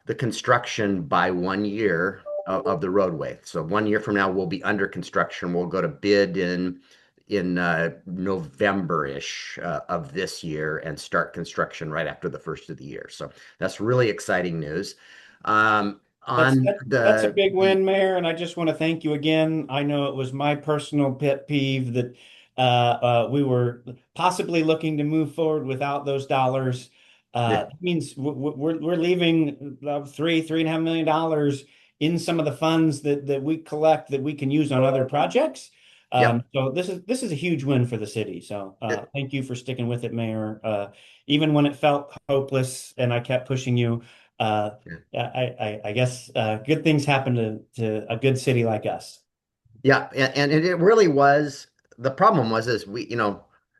the construction by 1 year of the roadway. So 1 year from now, we'll be under construction. We'll go to bid in November-ish of this year and start construction right after the first of the year. So that's really exciting news. That's a big win, Mayor, and I just want to thank you again. I know it was my personal pet peeve that we were possibly looking to move forward without those dollars. That means we're leaving $3.5 million in some of the funds that we collect that we can use on other projects. So this is a huge win for the city. So thank you for sticking with it, Mayor. Even when it felt hopeless and I kept pushing you, I guess good things happen to a good city like us. Yeah, and it really was. The problem was it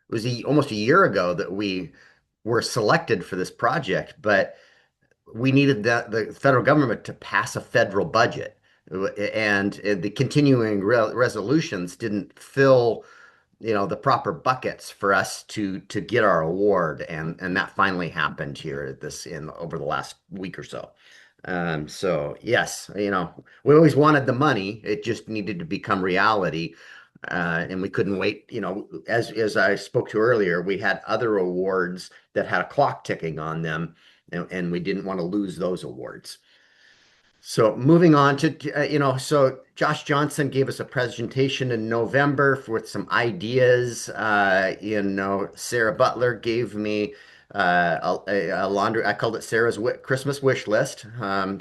was almost a year ago that we were selected for this project, but we needed the federal government to pass a federal budget, and the continuing resolutions didn't fill, the proper buckets for us to get our award, and that finally happened here over the last week or so. So yes, we always wanted the money; it just needed to become reality. And we couldn't wait. As I spoke to earlier, we had other awards that had a clock ticking on them, and we didn't want to lose those awards. So moving on to, so Josh Johnson gave us a presentation in November with some ideas. Sarah Butler gave me a laundry, I called it Sarah's Christmas wish list. So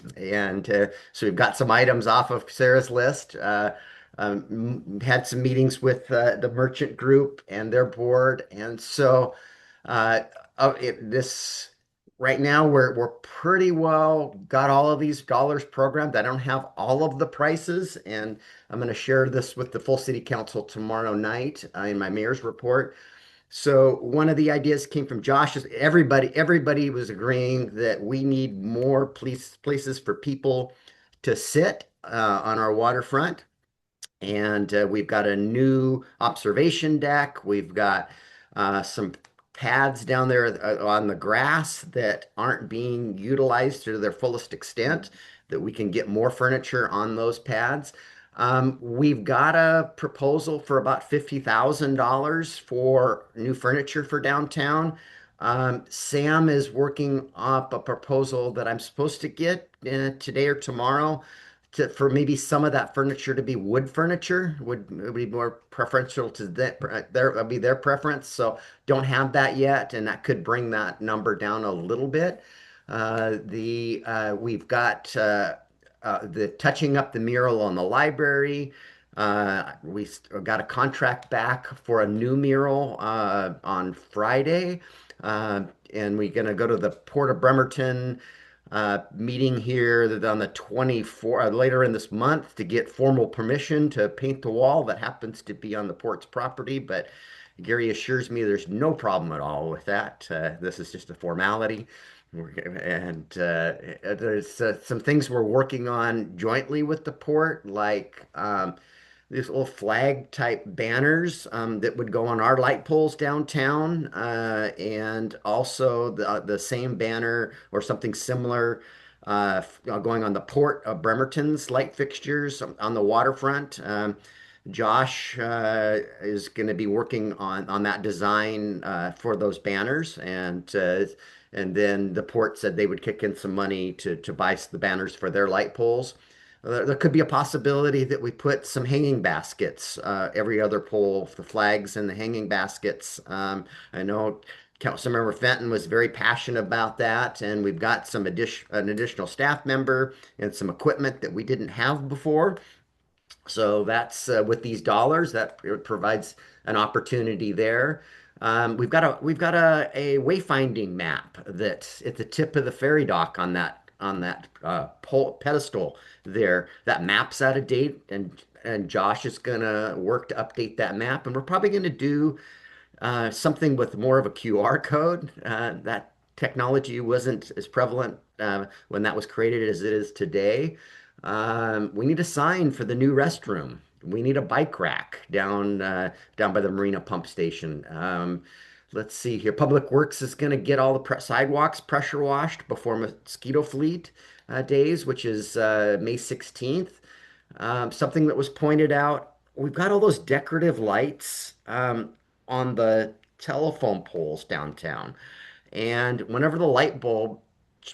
we've got some items off of Sarah's list. Had some meetings with the merchant group and their board. And so right now we're pretty well got all of these dollars programmed. I don't have all of the prices, and I'm going to share this with the full city council tomorrow night in my mayor's report. So one of the ideas came from Josh. Is everybody was agreeing that we need more places for people to sit on our waterfront. And we've got a new observation deck. We've got some pads down there on the grass that aren't being utilized to their fullest extent, that we can get more furniture on those pads. We've got a proposal for about $50,000 for new furniture for downtown. Sam is working up a proposal that I'm supposed to get today or tomorrow for maybe some of that furniture to be wood furniture would be more preferential to would be their preference. So don't have that yet, and that could bring that number down a little bit. We've got the touching up the mural on the library. We got a contract back for a new mural on Friday. And we're going to go to the Port of Bremerton meeting here on the 24th, later in this month, to get formal permission to paint the wall that happens to be on the port's property. But Gary assures me there's no problem at all with that. This is just a formality. And there's some things we're working on jointly with the port, like these little flag type banners that would go on our light poles downtown, and also the same banner or something similar going on the Port of Bremerton's light fixtures on the waterfront. Josh is going to be working on that design for those banners, and then the port said they would kick in some money to buy the banners for their light poles. There could be a possibility that we put some hanging baskets every other pole, the flags and the hanging baskets. I know Councilmember Fenton was very passionate about that, and we've got an additional staff member and some equipment that we didn't have before. So that's with these dollars, that it provides an opportunity there. We've got a wayfinding map that's at the tip of the ferry dock on that pole pedestal there. That map's out of date, and Josh is gonna work to update that map, and we're probably gonna do something with more of a QR code. That technology wasn't as prevalent when that was created as it is today. We need a sign for the new restroom. We need a bike rack down by the Marina pump station. Let's see here. Public Works is going to get all the sidewalks pressure washed before Mosquito Fleet days, which is May 16th. Something that was pointed out, we've got all those decorative lights on the telephone poles downtown. And whenever the light bulb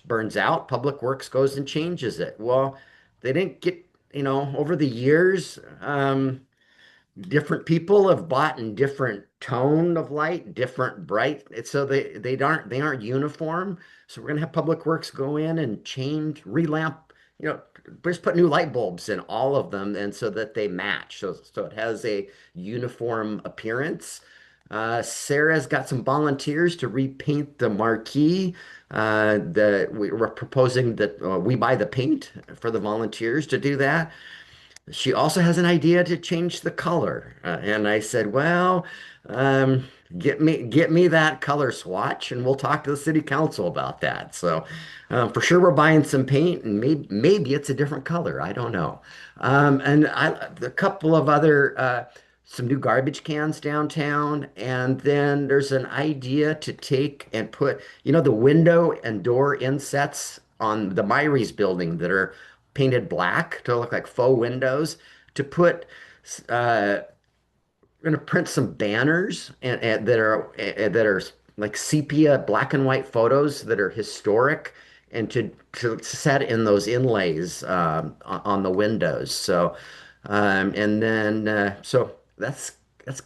burns out, Public Works goes and changes it. Well, they didn't get, over the years, different people have bought in different tone of light, different bright. So they aren't uniform. So we're gonna have Public Works go in and change, relamp, just put new light bulbs in all of them, and so that they match. So it has a uniform appearance. Sarah's got some volunteers to repaint the marquee. We're proposing that we buy the paint for the volunteers to do that. She also has an idea to change the color. And I said, well, get me that color swatch and we'll talk to the city council about that. So for sure we're buying some paint, and maybe it's a different color. I don't know. And a couple of other some new garbage cans downtown. And then there's an idea to take and put, the window and door insets on the Myries building that are painted black to look like faux windows, to put we're going to print some banners and that are like sepia black and white photos that are historic, and to set in those inlays on the windows. So and then so that's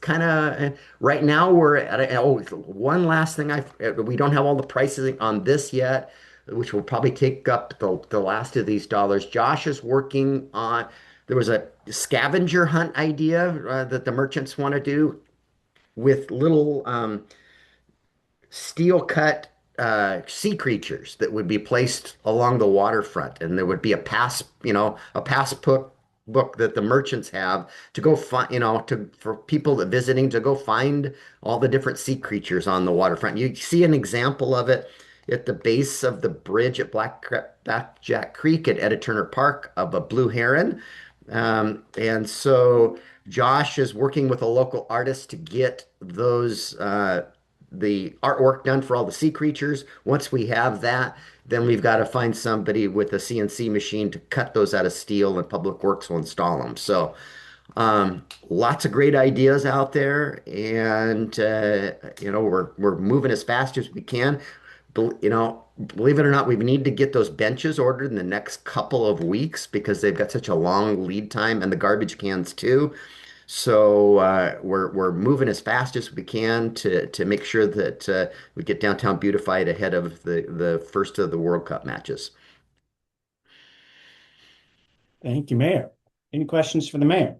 kind of right now we're at one last thing. We don't have all the pricing on this yet, which will probably take up the last of these dollars. Josh is working on, there was a scavenger hunt idea that the merchants want to do with little steel cut sea creatures that would be placed along the waterfront, and there would be a pass book that the merchants have to go find, for people that visiting to go find all the different sea creatures on the waterfront. You see an example of it at the base of the bridge at Blackjack Creek at Etta Turner Park of a blue heron. And so Josh is working with a local artist to get the artwork done for all the sea creatures. Once we have that, then we've got to find somebody with a CNC machine to cut those out of steel, and Public Works will install them. So lots of great ideas out there, and we're moving as fast as we can. Believe it or not, we need to get those benches ordered in the next couple of weeks because they've got such a long lead time, and the garbage cans too. So we're moving as fast as we can to make sure that we get downtown beautified ahead of the first of the World Cup matches. Thank you, Mayor. Any questions for the mayor?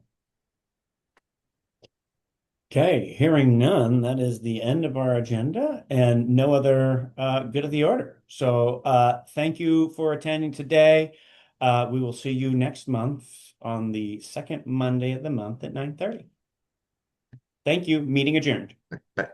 Okay, hearing none, that is the end of our agenda and no other good of the order. So thank you for attending today. We will see you next month on the second Monday of the month at 9:30. Thank you. Meeting adjourned. Bye.